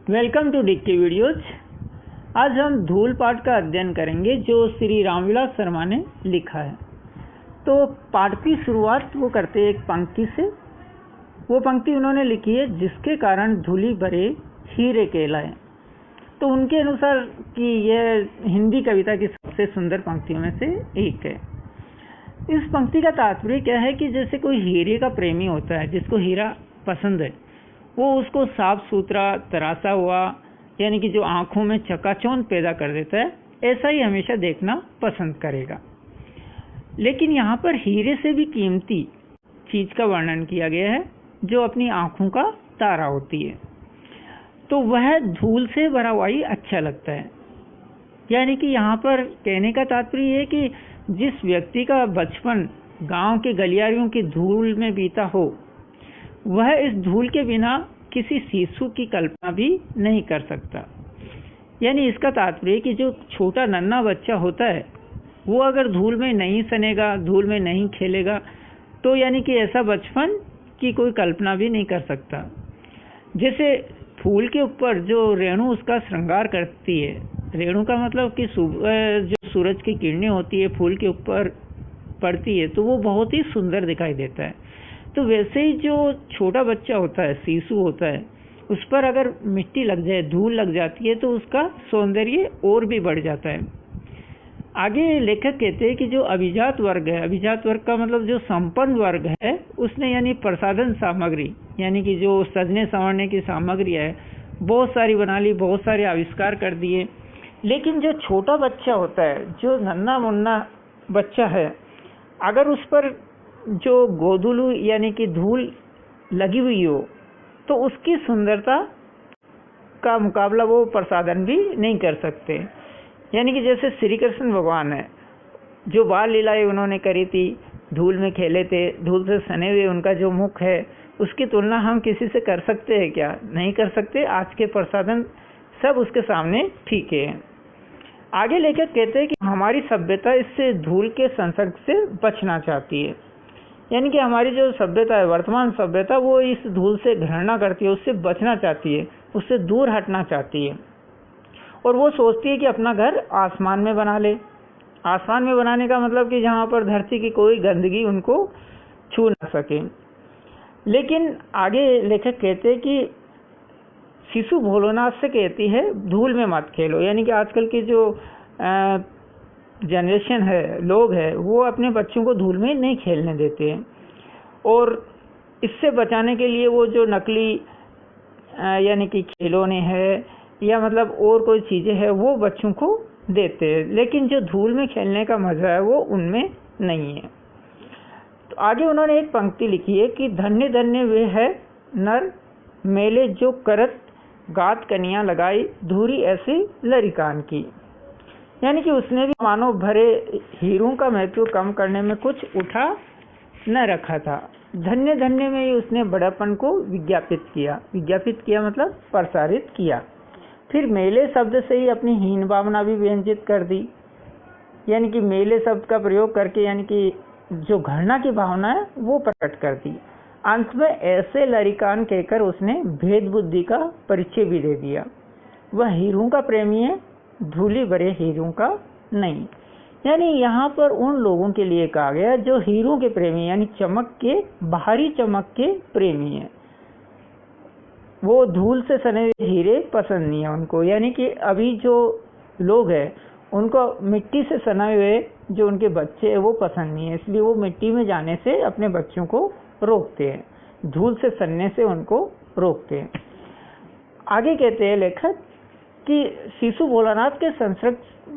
Welcome to dicky videos. आज हम धूल पाठ का अध्ययन करेंगे जो श्री रामविलास शर्मा ने लिखा है। तो पाठ की शुरुआत वो करते हैं एक पंक्ति से। वो पंक्ति उन्होंने लिखी है, जिसके कारण धूलि भरे हीरे कहलाए। तो उनके अनुसार कि यह हिंदी कविता की सबसे सुंदर पंक्तियों में से एक है। इस पंक्ति का तात्पर्य क्या है कि जैसे कोई हीरे का प्रेमी होता है, जिसको हीरा पसंद है, वो उसको साफ सुथरा तरासा हुआ यानी कि जो आंखों में चकाचौंध पैदा कर देता है, ऐसा ही हमेशा देखना पसंद करेगा। लेकिन यहाँ पर हीरे से भी कीमती चीज का वर्णन किया गया है जो अपनी आंखों का तारा होती है। तो वह धूल से भरा हुआ ही अच्छा लगता है। यानी कि यहाँ पर कहने का तात्पर्य है कि जिस व्यक्ति का बचपन गांव के गलियारियों की धूल में बीता हो, वह इस धूल के बिना किसी शिशु की कल्पना भी नहीं कर सकता। यानी इसका तात्पर्य कि जो छोटा नन्हा बच्चा होता है, वो अगर धूल में नहीं सनेगा, धूल में नहीं खेलेगा, तो यानी कि ऐसा बचपन की कोई कल्पना भी नहीं कर सकता। जैसे फूल के ऊपर जो रेणु उसका श्रृंगार करती है, रेणु का मतलब कि जो सूरज की किरणें होती है फूल के ऊपर पड़ती है, तो वो बहुत ही सुंदर दिखाई देता है। तो वैसे ही जो छोटा बच्चा होता है, शिशु होता है, उस पर अगर मिट्टी लग जाए, धूल लग जाती है, तो उसका सौंदर्य और भी बढ़ जाता है। आगे लेखक कहते हैं कि जो अभिजात वर्ग है, अभिजात वर्ग का मतलब जो संपन्न वर्ग है, उसने यानी प्रसाधन सामग्री यानी कि जो सजने संवरने की सामग्री है बहुत सारी बना ली, बहुत सारे आविष्कार कर दिए। लेकिन जो छोटा बच्चा होता है, जो नन्हा मुन्ना बच्चा है, अगर उस पर जो गोधूलू यानी कि धूल लगी हुई हो, तो उसकी सुंदरता का मुकाबला वो प्रसाधन भी नहीं कर सकते। यानी कि जैसे श्री कृष्ण भगवान है, जो बाल लीलाएं उन्होंने करी थी, धूल में खेले थे, धूल से सने हुए उनका जो मुख है, उसकी तुलना हम किसी से कर सकते हैं क्या? नहीं कर सकते। आज के प्रसाधन सब उसके सामने फीके हैं। आगे लेकर कहते हैं कि हमारी सभ्यता इससे धूल के संसर्ग से बचना चाहती है। यानी कि हमारी जो सभ्यता है, वर्तमान सभ्यता, वो इस धूल से घृणा करती है, उससे बचना चाहती है, उससे दूर हटना चाहती है। और वो सोचती है कि अपना घर आसमान में बना ले। आसमान में बनाने का मतलब कि जहाँ पर धरती की कोई गंदगी उनको छू ना सके। लेकिन आगे लेखक कहते हैं कि शिशु भोलेनाथ से कहती है, धूल में मत खेलो। यानी कि आजकल की जो जनरेशन है, लोग हैं, वो अपने बच्चों को धूल में नहीं खेलने देते हैं। और इससे बचाने के लिए वो जो नकली यानी कि खिलौने हैं या मतलब और कोई चीज़ें हैं, वो बच्चों को देते हैं। लेकिन जो धूल में खेलने का मज़ा है वो उनमें नहीं है। तो आगे उन्होंने एक पंक्ति लिखी है कि धन्य धन्य वे है नर मेले जो करत गात कनिया लगाई धूरी ऐसी लरिकान की। यानी कि उसने भी मानव भरे हीरों का महत्व कम करने में कुछ उठा न रखा था। धन्य धन्य में ही उसने बड़ापन को विज्ञापित किया। विज्ञापित किया मतलब प्रसारित किया। फिर मेले शब्द से ही अपनी हीन भावना भी व्यंजित कर दी। यानी कि मेले शब्द का प्रयोग करके यानी कि जो घृणा की भावना है वो प्रकट कर दी। अंत में ऐसे लरिकान कहकर उसने भेद बुद्धि का परिचय भी दे दिया। वह हीरों का प्रेमी है, धूली भरे हीरों का नहीं। यानी यहाँ पर उन लोगों के लिए कहा गया जो हीरों के प्रेमी यानी चमक के, बाहरी चमक के प्रेमी है। वो धूल से सने हुए हीरे पसंद नहीं है उनको। यानी कि अभी जो लोग हैं उनको मिट्टी से सने हुए जो उनके बच्चे हैं वो पसंद नहीं है, इसलिए वो मिट्टी में जाने से अपने बच्चों को रोकते हैं, धूल से सनने से उनको रोकते हैं। आगे कहते हैं लेखक कि शिशु भोलानाथ के संसर्ग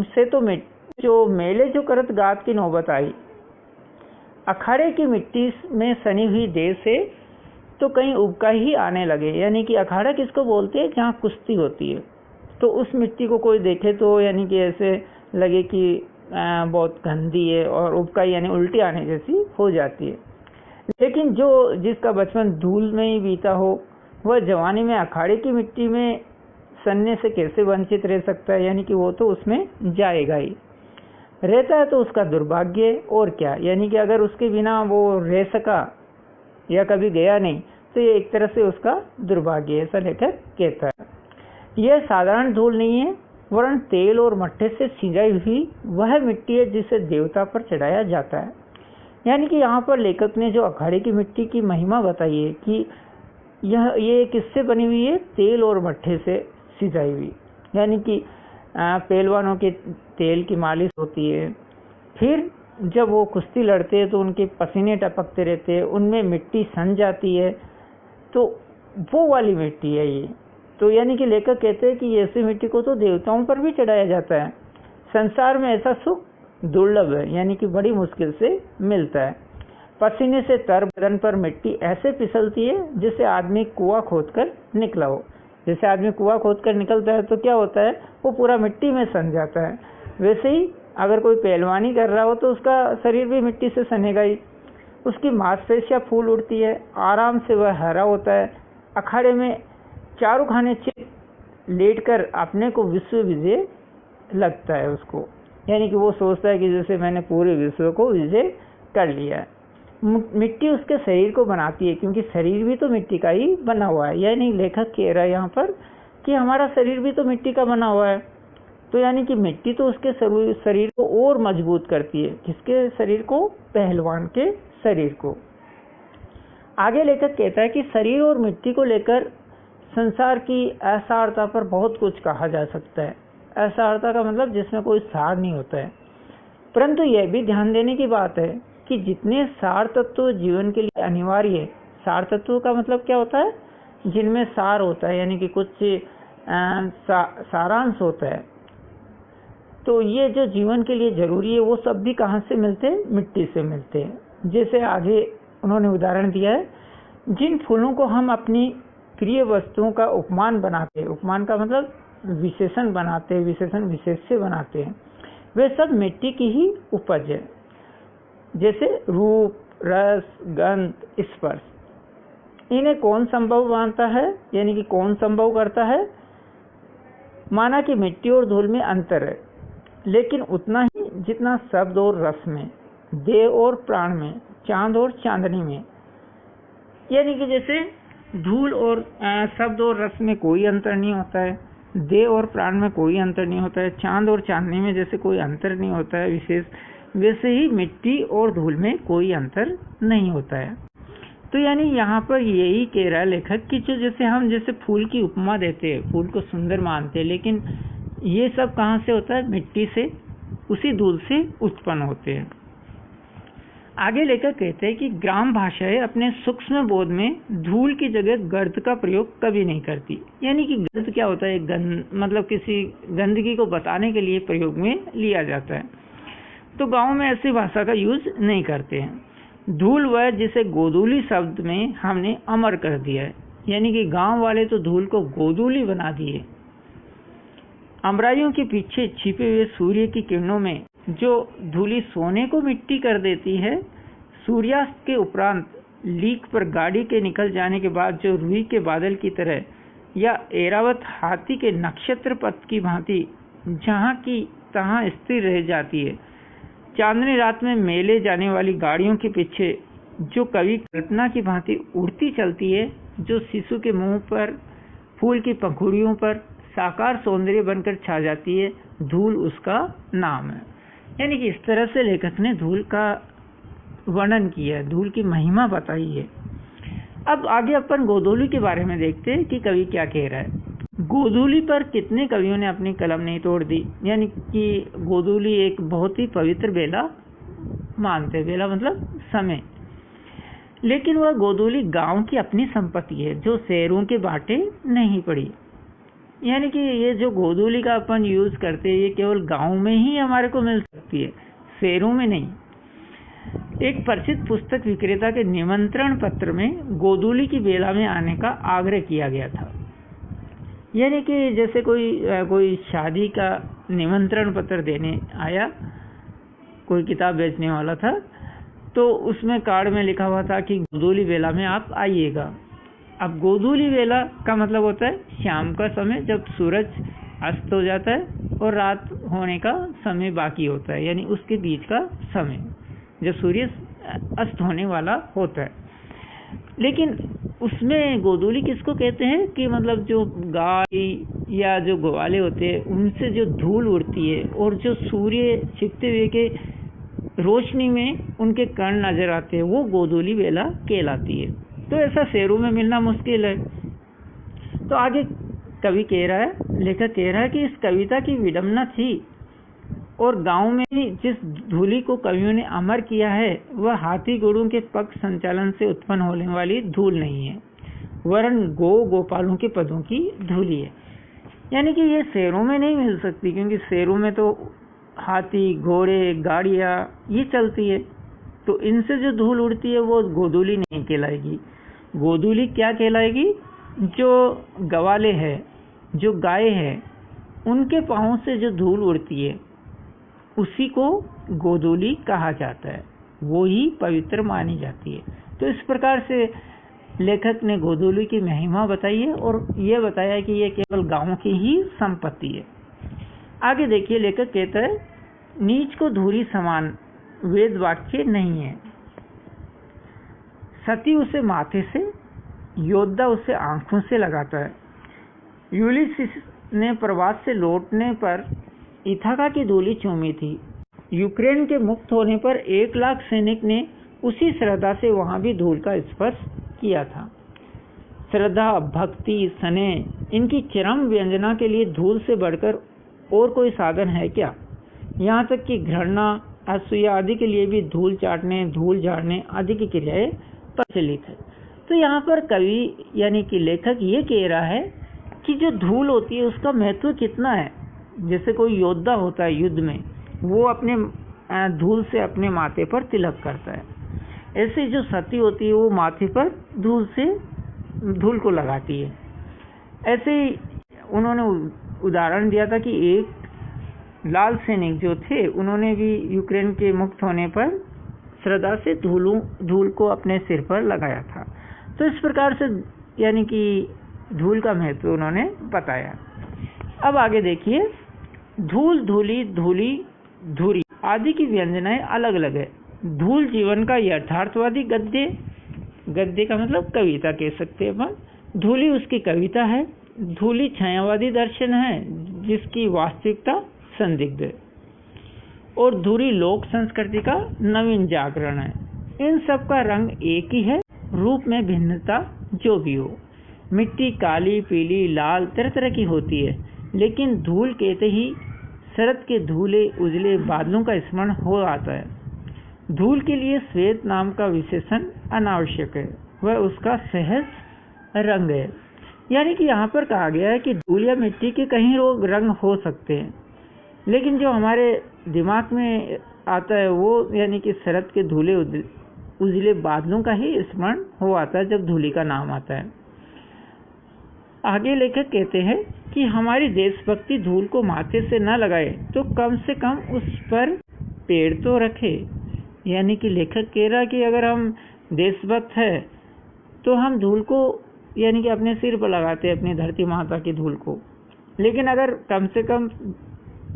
से तो जो मेले जो करत गात की नौबत आई। अखाड़े की मिट्टी में सनी हुई देह से तो कहीं उबका ही आने लगे। यानी कि अखाड़ा किसको बोलते हैं? जहाँ कुश्ती होती है। तो उस मिट्टी को कोई देखे तो यानी कि ऐसे लगे कि बहुत गंदी है और उबका यानी उल्टी आने जैसी हो जाती है। लेकिन जो जिसका बचपन धूल में ही बीता हो, वह जवानी में अखाड़े की मिट्टी में सनने से कैसे वंचित रह सकता है? यानी कि वो तो उसमें जाएगा ही। रहता है तो उसका दुर्भाग्य और क्या। यानी कि अगर उसके बिना वो रह सका या कभी गया नहीं, तो ये एक तरह से उसका दुर्भाग्य है, ऐसा लेखक कहता है। यह साधारण धूल नहीं है, वरन तेल और मट्टे से सिंचाई हुई वह मिट्टी है जिसे देवता पर चढ़ाया जाता है। यानी कि यहाँ पर लेखक ने जो अखाड़े की मिट्टी की महिमा बताई है कि ये किससे बनी हुई है, तेल और मट्टे से सिंचाई हुई। यानी कि पहलवानों के तेल की मालिश होती है, फिर जब वो कुश्ती लड़ते हैं तो उनके पसीने टपकते रहते हैं, उनमें मिट्टी सन जाती है, तो वो वाली मिट्टी है ये। तो यानी कि लेखक कहते हैं कि ऐसी मिट्टी को तो देवताओं पर भी चढ़ाया जाता है। संसार में ऐसा सुख दुर्लभ है, यानी कि बड़ी मुश्किल से मिलता है। पसीने से तर बदन पर मिट्टी ऐसे फिसलती है जैसे आदमी कुआं खोदकर निकला हो। जैसे आदमी कुआं खोदकर निकलता है तो क्या होता है, वो पूरा मिट्टी में सन जाता है। वैसे ही अगर कोई पहलवानी कर रहा हो तो उसका शरीर भी मिट्टी से सनेगा ही। उसकी मांसपेशियां फूल उठती है, आराम से वह हरा होता है। अखाड़े में चारों खाने चित लेटकर अपने को विश्व विजय लगता है उसको। यानी कि वो सोचता है कि जैसे मैंने पूरे विश्व को विजय कर लिया है। मिट्टी उसके शरीर को बनाती है, क्योंकि शरीर भी तो मिट्टी का ही बना हुआ है। यानी लेखक कह रहा है यहाँ पर कि हमारा शरीर भी तो मिट्टी का बना हुआ है। तो यानी कि मिट्टी तो उसके शरीर को और मजबूत करती है। किसके शरीर को? पहलवान के शरीर को। आगे लेखक कहता है कि शरीर और मिट्टी को लेकर संसार की असारता पर बहुत कुछ कहा जा सकता है। असारता का मतलब जिसमें कोई सार नहीं होता है। परंतु यह भी ध्यान देने की बात है कि जितने सार तत्व जीवन के लिए अनिवार्य है, सार तत्व का मतलब क्या होता है, जिनमें सार होता है, यानी कि कुछ सारांश होता है। तो ये जो जीवन के लिए जरूरी है वो सब भी कहाँ से मिलते हैं? मिट्टी से मिलते हैं। जैसे आगे उन्होंने उदाहरण दिया है, जिन फूलों को हम अपनी प्रिय वस्तुओं का उपमान बनाते हैं, उपमान का मतलब विशेषण बनाते हैं, विशेषण विशेष से बनाते हैं, वे सब मिट्टी की ही उपज है। जैसे रूप, रस, गंध, स्पर्श। इन्हें कौन संभव मानता है, यानी कि कौन संभव करता है? माना कि मिट्टी और धूल में अंतर है, लेकिन उतना ही जितना शब्द और रस में, देह और प्राण में, चांद और चांदनी में। यानी कि जैसे धूल और शब्द और रस में कोई अंतर नहीं होता है, देह और प्राण में कोई अंतर नहीं होता है, चांद और चांदनी में जैसे कोई अंतर नहीं होता है विशेष, वैसे ही मिट्टी और धूल में कोई अंतर नहीं होता है। तो यानी यहाँ पर यही कह रहा है लेखक कि जो जैसे हम जैसे फूल की उपमा देते हैं, फूल को सुंदर मानते हैं, लेकिन ये सब कहाँ से होता है? मिट्टी से, उसी धूल से उत्पन्न होते हैं। आगे लेकर कहते हैं कि ग्राम भाषाएं अपने सूक्ष्म बोध में धूल की जगह गर्द का प्रयोग कभी नहीं करती। यानी कि गर्द क्या होता है? गंध, मतलब किसी गंदगी को बताने के लिए प्रयोग में लिया जाता है। तो गांव में ऐसी भाषा का यूज नहीं करते हैं। धूल वह जिसे गोधूली शब्द में हमने अमर कर दिया है। यानी कि गांव वाले तो धूल को गोधूली बना दिए। अमराइयों के पीछे छिपे हुए सूर्य की किरणों में जो धूली सोने को मिट्टी कर देती है, सूर्यास्त के उपरांत लीक पर गाड़ी के निकल जाने के बाद जो रुई के बादल की तरह या एरावत हाथी के नक्षत्र पथ की भांति जहाँ की तहाँ स्थिर रह जाती है, चांदनी रात में मेले जाने वाली गाड़ियों के पीछे जो कवि कल्पना की भांति उड़ती चलती है, जो शिशु के मुंह पर, फूल की पंखुड़ियों पर साकार सौंदर्य बनकर छा जाती है, धूल उसका नाम है। यानी कि इस तरह से लेखक ने धूल का वर्णन किया है, धूल की महिमा बताई है। अब आगे अपन गोधूली के बारे में देखते हैं कि कवि क्या कह रहा है। गोधूली पर कितने कवियों ने अपनी कलम नहीं तोड़ दी। यानी कि गोधूली एक बहुत ही पवित्र बेला मानते, बेला मतलब समय, लेकिन वह गोधूली गांव की अपनी संपत्ति है जो शहरों के बाटे नहीं पड़ी। यानी कि ये जो गोधूली का अपन यूज करते हैं ये केवल गांव में ही हमारे को मिल सकती है, शहरों में नहीं। एक परिचित पुस्तक विक्रेता के निमंत्रण पत्र में गोधूली की बेला में आने का आग्रह किया गया था। यानी कि जैसे कोई शादी का निमंत्रण पत्र देने आया, कोई किताब बेचने वाला था, तो उसमें कार्ड में लिखा हुआ था कि गोधूली बेला में आप आइएगा। अब गोधूली बेला का मतलब होता है शाम का समय, जब सूरज अस्त हो जाता है और रात होने का समय बाकी होता है, यानी उसके बीच का समय जब सूर्य अस्त होने वाला होता है। लेकिन उसमें गोधूली किसको कहते हैं कि मतलब जो गाय या जो ग्वाले होते हैं उनसे जो धूल उड़ती है और जो सूर्य छिपते हुए के रोशनी में उनके कण नजर आते हैं, वो गोधूली बेला कहलाती है। तो ऐसा शहरों में मिलना मुश्किल है। तो आगे कवि कह रहा है, लेखक कह रहा है कि इस कविता की विडंबना थी और गांव में जिस धूली को कवियों ने अमर किया है वह हाथी घोड़ों के पग संचालन से उत्पन्न होने वाली धूल नहीं है, वरन गोपालों के पदों की धूली है। यानी कि ये शहरों में नहीं मिल सकती, क्योंकि शहरों में तो हाथी घोड़े गाड़ियाँ ये चलती है, तो इनसे जो धूल उड़ती है वो गोधूली नहीं कहलाएगी। गोधूली क्या कहलाएगी? जो गवाले है, जो गाय है, उनके पाँव से जो धूल उड़ती है उसी को गोधूली कहा जाता है, वो ही पवित्र मानी जाती है। तो इस प्रकार से लेखक ने गोधूली की महिमा बताई है और ये बताया कि ये केवल गांव की ही संपत्ति है। आगे देखिए, लेखक कहता है, नीच को धूली समान वेद वाक्य नहीं है। सती उसे माथे से, योद्धा उसे आंखों से लगाता है। यूलिसिस ने प्रवास से लौटने पर इथाका की धूली चूमी थी। यूक्रेन के मुक्त होने पर 1 लाख सैनिक ने उसी श्रद्धा से वहां भी धूल का स्पर्श किया था। श्रद्धा, भक्ति, स्नेह, इनकी चरम व्यंजना के लिए धूल से बढ़कर और कोई साधन है क्या? यहाँ तक कि घृणा, असूया आदि के लिए भी धूल चाटने, धूल झाड़ने आदि की क्रियाएं प्रचलित है। तो यहाँ पर कवि यानी कि लेखक ये कह रहा है कि जो धूल होती है उसका महत्व कितना है। जैसे कोई योद्धा होता है युद्ध में, वो अपने धूल से अपने माथे पर तिलक करता है, ऐसे जो सती होती है वो माथे पर धूल को लगाती है। ऐसे ही उन्होंने उदाहरण दिया था कि एक लाल सैनिक जो थे उन्होंने भी यूक्रेन के मुक्त होने पर श्रद्धा से धूल को अपने सिर पर लगाया था। तो इस प्रकार से यानी कि धूल का महत्व उन्होंने बताया। अब आगे देखिए, धूल, धूली, धूली, धुरी आदि की व्यंजनाएं अलग अलग है। धूल जीवन का यथार्थवादी गद्य का मतलब कविता कह सकते हैं अपन। धूली उसकी कविता है। धूली छायावादी दर्शन है जिसकी वास्तविकता संदिग्ध है। और धुरी लोक संस्कृति का नवीन जागरण है। इन सब का रंग एक ही है, रूप में भिन्नता जो भी हो। मिट्टी काली, पीली, लाल तरह तरह की होती है, लेकिन धूल कहते ही शरद के धूले उजले बादलों का स्मरण हो आता है। धूल के लिए श्वेत नाम का विशेषण अनावश्यक है, वह उसका सहज रंग है। यानी कि यहाँ पर कहा गया है कि धूल या मिट्टी के कहीं रंग हो सकते हैं, लेकिन जो हमारे दिमाग में आता है वो यानी कि शरद के धूले उजले बादलों का ही स्मरण हो आता है जब धूली का नाम आता है। आगे लेखक कहते हैं कि हमारी देशभक्ति धूल को माथे से न लगाए तो कम से कम उस पर पेड़ तो रखे। यानी कि लेखक कह रहा है कि अगर हम देशभक्त है तो हम धूल को यानी कि अपने सिर पर लगाते हैं, अपनी धरती माता की धूल को, लेकिन अगर कम से कम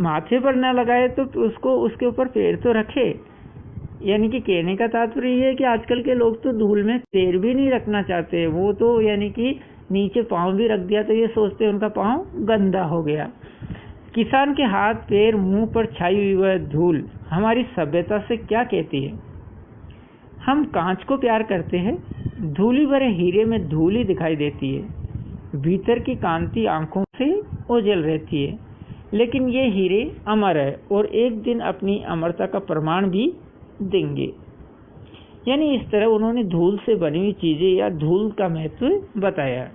माथे पर न लगाए तो उसको उसके ऊपर पेड़ तो रखे। यानी कि कहने का तात्पर्य ये है कि आजकल के लोग तो धूल में पैर भी नहीं रखना चाहते, वो तो यानी कि नीचे पाँव भी रख दिया तो ये सोचते हैं उनका पाँव गंदा हो गया। किसान के हाथ पैर मुंह पर छाई हुई वह धूल हमारी सभ्यता से क्या कहती है? हम कांच को प्यार करते हैं, धूली भरे हीरे में धूल ही दिखाई देती है। भीतर की कांति आंखों से ओझल रहती है, लेकिन ये हीरे अमर है और एक दिन अपनी अमरता का प्रमाण भी देंगे। यानी इस तरह उन्होंने धूल से बनी हुई चीजें या धूल का महत्व बताया।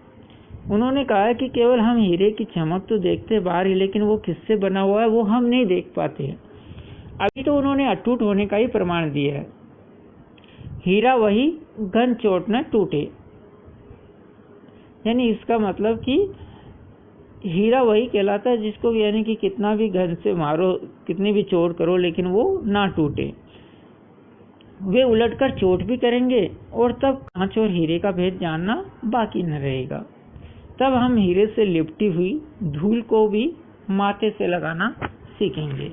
उन्होंने कहा कि केवल हम हीरे की चमक तो देखते बाहर ही, लेकिन वो किससे बना हुआ है वो हम नहीं देख पाते हैं। अभी तो उन्होंने अटूट होने का ही प्रमाण दिया है। हीरा वही घन चोट न टूटे, यानी इसका मतलब कि हीरा वही कहलाता है जिसको यानी कि कितना भी घन से मारो, कितनी भी चोट करो, लेकिन वो ना टूटे। वे उलटकर चोट भी करेंगे और तब कांच और हीरे का भेद जानना बाकी न रहेगा। तब हम हीरे से लिपटी हुई धूल को भी माथे से लगाना सीखेंगे।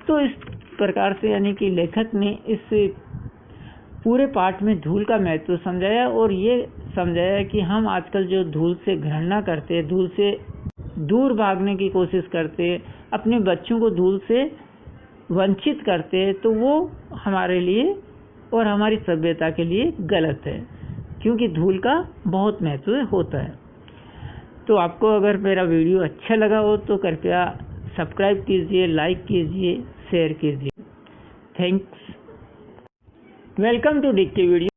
तो इस प्रकार से यानी कि लेखक ने इस पूरे पाठ में धूल का महत्व समझाया और ये समझाया कि हम आजकल जो धूल से घृणा करते, धूल से दूर भागने की कोशिश करते, अपने बच्चों को धूल से वंचित करते, तो वो हमारे लिए और हमारी सभ्यता के लिए गलत है, क्योंकि धूल का बहुत महत्व होता है। तो आपको अगर मेरा वीडियो अच्छा लगा हो तो कृपया सब्सक्राइब कीजिए, लाइक कीजिए, शेयर कीजिए। थैंक्स। वेलकम टू डिक्की वीडियो।